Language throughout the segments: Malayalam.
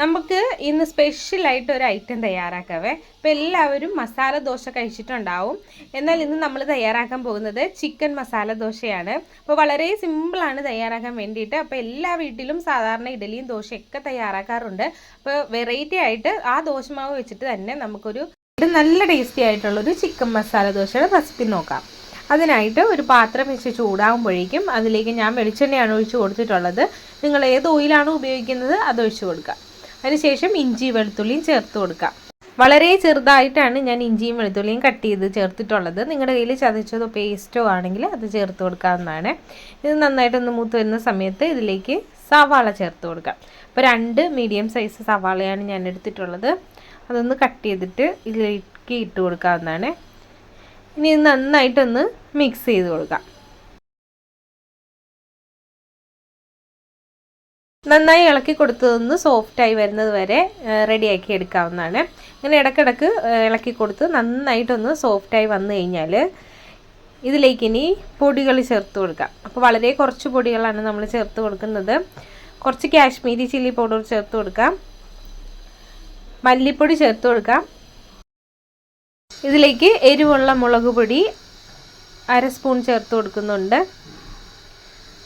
നമുക്ക് ഇന്ന് സ്പെഷ്യലായിട്ട് ഒരു ഐറ്റം തയ്യാറാക്കാവേ. ഇപ്പോൾ എല്ലാവരും മസാല ദോശ കഴിച്ചിട്ടുണ്ടാവും. എന്നാൽ ഇന്ന് നമ്മൾ തയ്യാറാക്കാൻ പോകുന്നത് ചിക്കൻ മസാല ദോശയാണ്. അപ്പോൾ വളരെ സിമ്പിളാണ് തയ്യാറാക്കാൻ വേണ്ടിയിട്ട്. അപ്പോൾ എല്ലാ വീട്ടിലും സാധാരണ ഇഡലിയും ദോശയൊക്കെ തയ്യാറാക്കാറുണ്ട്. അപ്പോൾ വെറൈറ്റി ആയിട്ട് ആ ദോശമാവ് വെച്ചിട്ട് തന്നെ നമുക്കൊരു നല്ല ടേസ്റ്റി ആയിട്ടുള്ളൊരു ചിക്കൻ മസാല ദോശയുടെ റെസിപ്പി നോക്കാം. അതിനായിട്ട് ഒരു പാത്രം വെച്ച് ചൂടാകുമ്പോഴേക്കും അതിലേക്ക് ഞാൻ വെളിച്ചെണ്ണയാണ് ഒഴിച്ച് കൊടുത്തിട്ടുള്ളത്. നിങ്ങൾ ഏത് ഓയിലാണോ ഉപയോഗിക്കുന്നത് അത് ഒഴിച്ച് കൊടുക്കുക. അതിനുശേഷം ഇഞ്ചി വെളുത്തുള്ളിയും ചേർത്ത് കൊടുക്കാം. വളരെ ചെറുതായിട്ടാണ് ഞാൻ ഇഞ്ചിയും വെളുത്തുള്ളിയും കട്ട് ചെയ്ത് ചേർത്തിട്ടുള്ളത്. നിങ്ങളുടെ കയ്യിൽ ചതച്ചതോ പേസ്റ്റോ ആണെങ്കിൽ അത് ചേർത്ത് കൊടുക്കാവുന്നതാണ്. ഇത് നന്നായിട്ടൊന്ന് മൂത്ത് വരുന്ന സമയത്ത് ഇതിലേക്ക് സവാള ചേർത്ത് കൊടുക്കാം. അപ്പോൾ 2 മീഡിയം സൈസ് സവാളയാണ് ഞാൻ എടുത്തിട്ടുള്ളത്. അതൊന്ന് കട്ട് ചെയ്തിട്ട് ഇതിലേക്ക് ഇട്ട് കൊടുക്കാവുന്നതാണ്. ഇനി ഇത് നന്നായിട്ടൊന്ന് മിക്സ് ചെയ്ത് കൊടുക്കാം. നന്നായി ഇളക്കി കൊടുത്തതൊന്ന് സോഫ്റ്റായി വരുന്നത് വരെ റെഡിയാക്കി എടുക്കാവുന്നതാണ്. ഇങ്ങനെ ഇടയ്ക്കിടയ്ക്ക് ഇളക്കി കൊടുത്ത് നന്നായിട്ടൊന്ന് സോഫ്റ്റായി വന്നു കഴിഞ്ഞാൽ ഇതിലേക്ക് ഇനി പൊടികൾ ചേർത്ത് കൊടുക്കാം. അപ്പോൾ വളരെ കുറച്ച് പൊടികളാണ് നമ്മൾ ചേർത്ത് കൊടുക്കുന്നത്. കുറച്ച് കാശ്മീരി ചില്ലി പൗഡർ ചേർത്ത് കൊടുക്കാം, മല്ലിപ്പൊടി ചേർത്ത് കൊടുക്കാം. ഇതിലേക്ക് എരിവുള്ള മുളക് പൊടി 1/2 സ്പൂൺ ചേർത്ത് കൊടുക്കുന്നുണ്ട്.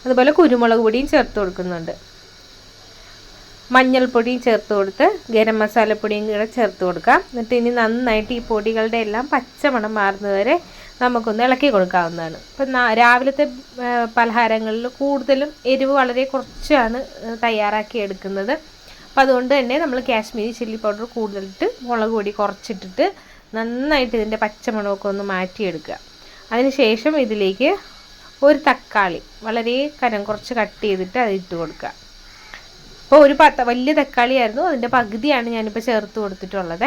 അതുപോലെ കുരുമുളക് പൊടിയും ചേർത്ത് കൊടുക്കുന്നുണ്ട്. മഞ്ഞൾപ്പൊടിയും ചേർത്ത് കൊടുത്ത് ഗരം മസാലപ്പൊടിയും കൂടെ ചേർത്ത് കൊടുക്കാം. എന്നിട്ട് ഇനി നന്നായിട്ട് ഈ പൊടികളുടെ എല്ലാം പച്ചമണം മാറുന്നത് വരെ നമുക്കൊന്ന് ഇളക്കി കൊടുക്കാവുന്നതാണ്. ഇപ്പം രാവിലത്തെ പലഹാരങ്ങളിൽ കൂടുതലും എരിവ് വളരെ കുറച്ചാണ് തയ്യാറാക്കി എടുക്കുന്നത്. അപ്പം അതുകൊണ്ട് തന്നെ നമ്മൾ കാശ്മീരി ചില്ലി പൗഡർ കൂടുതലിട്ട് മുളക് പൊടി കുറച്ചിട്ടിട്ട് നന്നായിട്ട് ഇതിൻ്റെ പച്ചമണമൊക്കെ ഒന്ന് മാറ്റിയെടുക്കുക. അതിനുശേഷം ഇതിലേക്ക് ഒരു തക്കാളി വളരെ കനം കുറച്ച് കട്ട് ചെയ്തിട്ട് അതിട്ട് കൊടുക്കുക. അപ്പോൾ ഒരു വലിയ തക്കാളിയായിരുന്നു, അതിൻ്റെ പകുതിയാണ് ഞാനിപ്പോൾ ചേർത്ത് കൊടുത്തിട്ടുള്ളത്.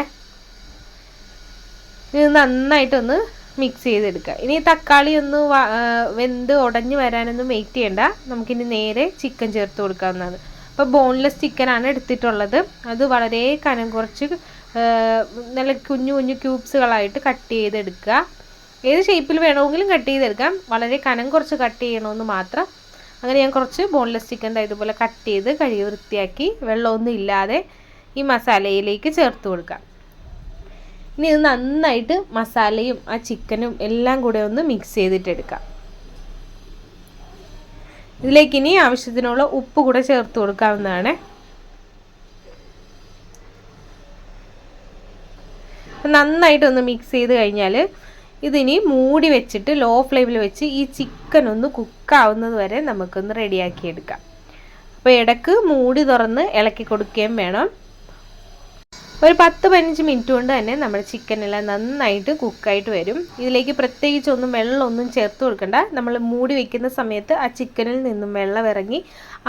ഇത് നന്നായിട്ടൊന്ന് മിക്സ് ചെയ്തെടുക്കുക. ഇനി തക്കാളി ഒന്ന് വെന്ത് ഉടഞ്ഞ് വരാനൊന്നും വെയിറ്റ് ചെയ്യണ്ട. നമുക്കിനി നേരെ ചിക്കൻ ചേർത്ത് കൊടുക്കാവുന്നതാണ്. അപ്പോൾ ബോൺലെസ് ചിക്കനാണ് എടുത്തിട്ടുള്ളത്. അത് വളരെ കനം കുറച്ച് നല്ല കുഞ്ഞു കുഞ്ഞു ക്യൂബ്സുകളായിട്ട് കട്ട് ചെയ്തെടുക്കുക. ഏത് ഷേപ്പിൽ വേണമെങ്കിലും കട്ട് ചെയ്തെടുക്കാം. വളരെ കനം കുറച്ച് കട്ട് ചെയ്യണമെന്ന് മാത്രം. അങ്ങനെ ഞാൻ കുറച്ച് ബോൺലെസ് ചിക്കൻ്റെ ഇതുപോലെ കട്ട് ചെയ്ത് കഴുകി വൃത്തിയാക്കി വെള്ളമൊന്നും ഇല്ലാതെ ഈ മസാലയിലേക്ക് ചേർത്ത് കൊടുക്കാം. ഇനി ഇത് നന്നായിട്ട് മസാലയും ആ ചിക്കനും എല്ലാം കൂടെ ഒന്ന് മിക്സ് ചെയ്തിട്ടെടുക്കാം. ഇതിലേക്ക് ഇനി ആവശ്യത്തിനുള്ള ഉപ്പ് കൂടെ ചേർത്ത് കൊടുക്കാവുന്നതാണ്. നന്നായിട്ടൊന്ന് മിക്സ് ചെയ്ത് കഴിഞ്ഞാൽ ഇതിനി മൂടി വെച്ചിട്ട് ലോ ഫ്ലെയിമിൽ വെച്ച് ഈ ചിക്കൻ ഒന്ന് കുക്കാവുന്നത് വരെ നമുക്കൊന്ന് റെഡിയാക്കി എടുക്കാം. അപ്പോൾ ഇടയ്ക്ക് മൂടി തുറന്ന് ഇളക്കി കൊടുക്കുകയും വേണം. ഒരു 10-15 മിനിറ്റ് കൊണ്ട് തന്നെ നമ്മുടെ ചിക്കനെല്ലാം നന്നായിട്ട് കുക്കായിട്ട് വരും. ഇതിലേക്ക് പ്രത്യേകിച്ചൊന്നും വെള്ളമൊന്നും ചേർത്ത് കൊടുക്കണ്ട. നമ്മൾ മൂടി വയ്ക്കുന്ന സമയത്ത് ആ ചിക്കനിൽ നിന്നും വെള്ളം ഇറങ്ങി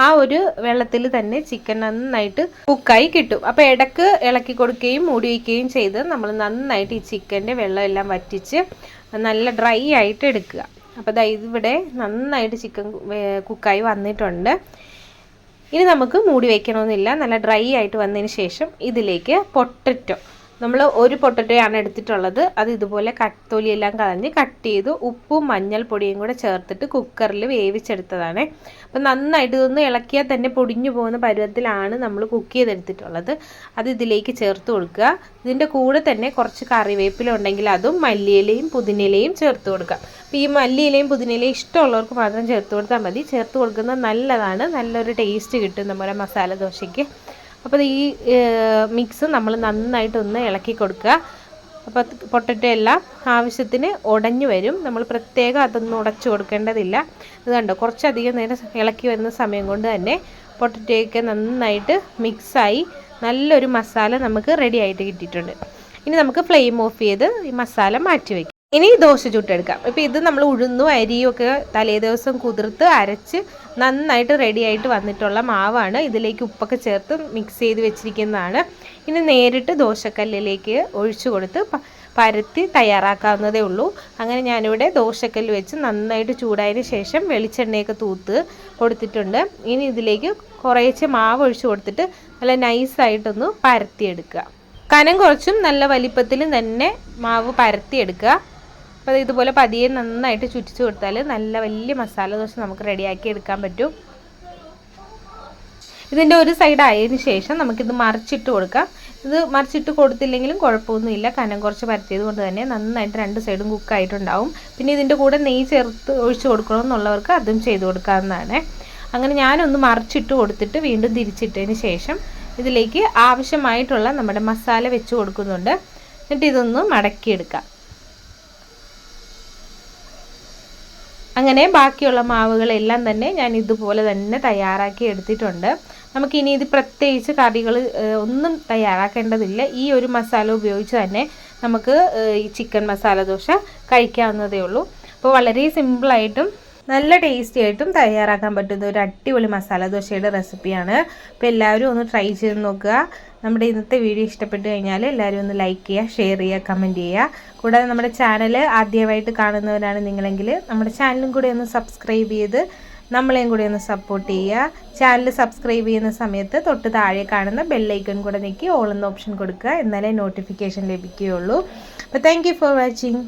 ആ ഒരു വെള്ളത്തിൽ തന്നെ ചിക്കൻ നന്നായിട്ട് കുക്കായി കിട്ടും. അപ്പോൾ ഇടയ്ക്ക് ഇളക്കി കൊടുക്കുകയും മൂടി വയ്ക്കുകയും ചെയ്ത് നമ്മൾ നന്നായിട്ട് ഈ ചിക്കൻ്റെ വെള്ളം എല്ലാം വറ്റിച്ച് നല്ല ഡ്രൈ ആയിട്ട് എടുക്കുക. അപ്പോൾ ഇവിടെ നന്നായിട്ട് ചിക്കൻ കുക്കായി വന്നിട്ടുണ്ട്. ഇനി നമുക്ക് മൂടി വയ്ക്കണമെന്നില്ല. നല്ല ഡ്രൈ ആയിട്ട് വന്നതിന് ശേഷം ഇതിലേക്ക് പൊട്ടറ്റോ, നമ്മൾ ഒരു പൊട്ടറ്റോയാണ് എടുത്തിട്ടുള്ളത്. അത് ഇതുപോലെ തൊലിയെല്ലാം കളഞ്ഞ് കട്ട് ചെയ്ത് ഉപ്പും മഞ്ഞൾപ്പൊടിയും കൂടെ ചേർത്തിട്ട് കുക്കറിൽ വേവിച്ചെടുത്തതാണ്. അപ്പം നന്നായിട്ട് ഇതൊന്ന് ഇളക്കിയാൽ തന്നെ പൊടിഞ്ഞു പോകുന്ന പരുവത്തിലാണ് നമ്മൾ കുക്ക് ചെയ്തെടുത്തിട്ടുള്ളത്. അത് ഇതിലേക്ക് ചേർത്ത് കൊടുക്കുക. ഇതിൻ്റെ കൂടെ തന്നെ കുറച്ച് കറിവേപ്പില ഉണ്ടെങ്കിൽ അതും മല്ലിയിലയും പുതിനയിലയും ചേർത്ത് കൊടുക്കുക. അപ്പോൾ ഈ മല്ലിയിലയും പുതിനയിലയും ഇഷ്ടമുള്ളവർക്ക് മാത്രം ചേർത്ത് കൊടുത്താൽ മതി. ചേർത്ത് കൊടുക്കുന്നത് നല്ലതാണ്, നല്ലൊരു ടേസ്റ്റ് കിട്ടും നമ്മുടെ മസാല ദോശയ്ക്ക്. അപ്പോൾ ഈ മിക്സ് നമ്മൾ നന്നായിട്ടൊന്ന് ഇളക്കി കൊടുക്കുക. അപ്പോൾ പൊട്ടറ്റോ എല്ലാം ആവശ്യത്തിന് ഉടഞ്ഞു വരും. നമ്മൾ പ്രത്യേകം അതൊന്നും ഉടച്ചു കൊടുക്കേണ്ടതില്ല. ഇത് കണ്ടോ, കുറച്ചധികം നേരം ഇളക്കി വരുന്ന സമയം കൊണ്ട് തന്നെ പൊട്ടറ്റോയൊക്കെ നന്നായിട്ട് മിക്സായി നല്ലൊരു മസാല നമുക്ക് റെഡി ആയിട്ട് കിട്ടിയിട്ടുണ്ട്. ഇനി നമുക്ക് ഫ്ലെയിം ഓഫ് ചെയ്ത് ഈ മസാല മാറ്റി വയ്ക്കാം. ഇനി ദോശ ചുട്ടെടുക്കാം. ഇപ്പോൾ ഇത് നമ്മൾ ഉഴുന്നും അരിയും ഒക്കെ തലേ ദിവസം കുതിർത്ത് അരച്ച് നന്നായിട്ട് റെഡി ആയിട്ട് വന്നിട്ടുള്ള മാവാണ്. ഇതിലേക്ക് ഉപ്പൊക്കെ ചേർത്ത് മിക്സ് ചെയ്ത് വെച്ചിരിക്കുന്നതാണ്. ഇനി നേരിട്ട് ദോശക്കല്ലിലേക്ക് ഒഴിച്ചു കൊടുത്ത് പരത്തി തയ്യാറാക്കാവുന്നതേ ഉള്ളൂ. അങ്ങനെ ഞാനിവിടെ ദോശക്കല്ല് വെച്ച് നന്നായിട്ട് ചൂടായതിന് ശേഷം വെളിച്ചെണ്ണയൊക്കെ തൂത്ത് കൊടുത്തിട്ടുണ്ട്. ഇനി ഇതിലേക്ക് കുറേശ്ശെ മാവ് ഒഴിച്ചു കൊടുത്തിട്ട് നല്ല നൈസായിട്ടൊന്ന് പരത്തിയെടുക്കുക. കനം കുറച്ചും നല്ല വലിപ്പത്തിലും തന്നെ മാവ് പരത്തിയെടുക്കുക. അപ്പോൾ ഇതുപോലെ പതിയെ നന്നായിട്ട് ചുറ്റിച്ച് കൊടുത്താൽ നല്ല വലിയ മസാല ദോശ നമുക്ക് റെഡിയാക്കി എടുക്കാൻ പറ്റും. ഇതിൻ്റെ ഒരു സൈഡ് ആയതിന് ശേഷം നമുക്കിത് മറിച്ചിട്ട് കൊടുക്കാം. ഇത് മറിച്ചിട്ട് കൊടുത്തില്ലെങ്കിലും കുഴപ്പമൊന്നുമില്ല, കനം കുറച്ച് പരത്തിയത് കൊണ്ട് തന്നെ നന്നായിട്ട് 2 സൈഡും കുക്കായിട്ടുണ്ടാവും. പിന്നെ ഇതിൻ്റെ കൂടെ നെയ്യ് ചേർത്ത് ഒഴിച്ച് കൊടുക്കണമെന്നുള്ളവർക്ക് അതും ചെയ്ത് കൊടുക്കാവുന്നതാണ്. അങ്ങനെ ഞാനൊന്ന് മറിച്ചിട്ട് കൊടുത്തിട്ട് വീണ്ടും തിരിച്ചിട്ടതിന് ശേഷം ഇതിലേക്ക് ആവശ്യമായിട്ടുള്ള നമ്മുടെ മസാല വെച്ച് കൊടുക്കുന്നുണ്ട്. എന്നിട്ട് ഇതൊന്ന് മടക്കിയെടുക്കാം. അങ്ങനെ ബാക്കിയുള്ള മാവുകളെല്ലാം തന്നെ ഞാൻ ഇതുപോലെ തന്നെ തയ്യാറാക്കി എടുത്തിട്ടുണ്ട്. നമുക്കിനി ഇത് പ്രത്യേകിച്ച് കറികൾ ഒന്നും തയ്യാറാക്കേണ്ടതില്ല. ഈ ഒരു മസാല ഉപയോഗിച്ച് തന്നെ നമുക്ക് ഈ ചിക്കൻ മസാല ദോശ കഴിക്കാവുന്നതേ ഉള്ളൂ. അപ്പോൾ വളരെ സിമ്പിളായിട്ടും നല്ല ടേസ്റ്റി ആയിട്ടും തയ്യാറാക്കാൻ പറ്റുന്ന ഒരു അടിപൊളി മസാല ദോശയുടെ റെസിപ്പിയാണ്. അപ്പോൾ എല്ലാവരും ഒന്ന് ട്രൈ ചെയ്ത് നോക്കുക. നമ്മുടെ ഇന്നത്തെ വീഡിയോ ഇഷ്ടപ്പെട്ട് കഴിഞ്ഞാൽ എല്ലാവരും ഒന്ന് ലൈക്ക് ചെയ്യുക, ഷെയർ ചെയ്യുക, കമൻറ്റ് ചെയ്യുക. കൂടാതെ നമ്മുടെ ചാനൽ ആദ്യമായിട്ട് കാണുന്നവരാണ് നിങ്ങളെങ്കിൽ നമ്മുടെ ചാനലും കൂടി ഒന്ന് സബ്സ്ക്രൈബ് ചെയ്ത് നമ്മളെയും കൂടി ഒന്ന് സപ്പോർട്ട് ചെയ്യുക. ചാനൽ സബ്സ്ക്രൈബ് ചെയ്യുന്ന സമയത്ത് തൊട്ട് താഴെ കാണുന്ന ബെല്ലൈക്കൺ കൂടെ ഞെക്കി ഓൾ എന്ന ഓപ്ഷൻ കൊടുക്കുക. എന്നാലേ നോട്ടിഫിക്കേഷൻ ലഭിക്കുകയുള്ളൂ. അപ്പോൾ താങ്ക് യു ഫോർ വാച്ചിങ്.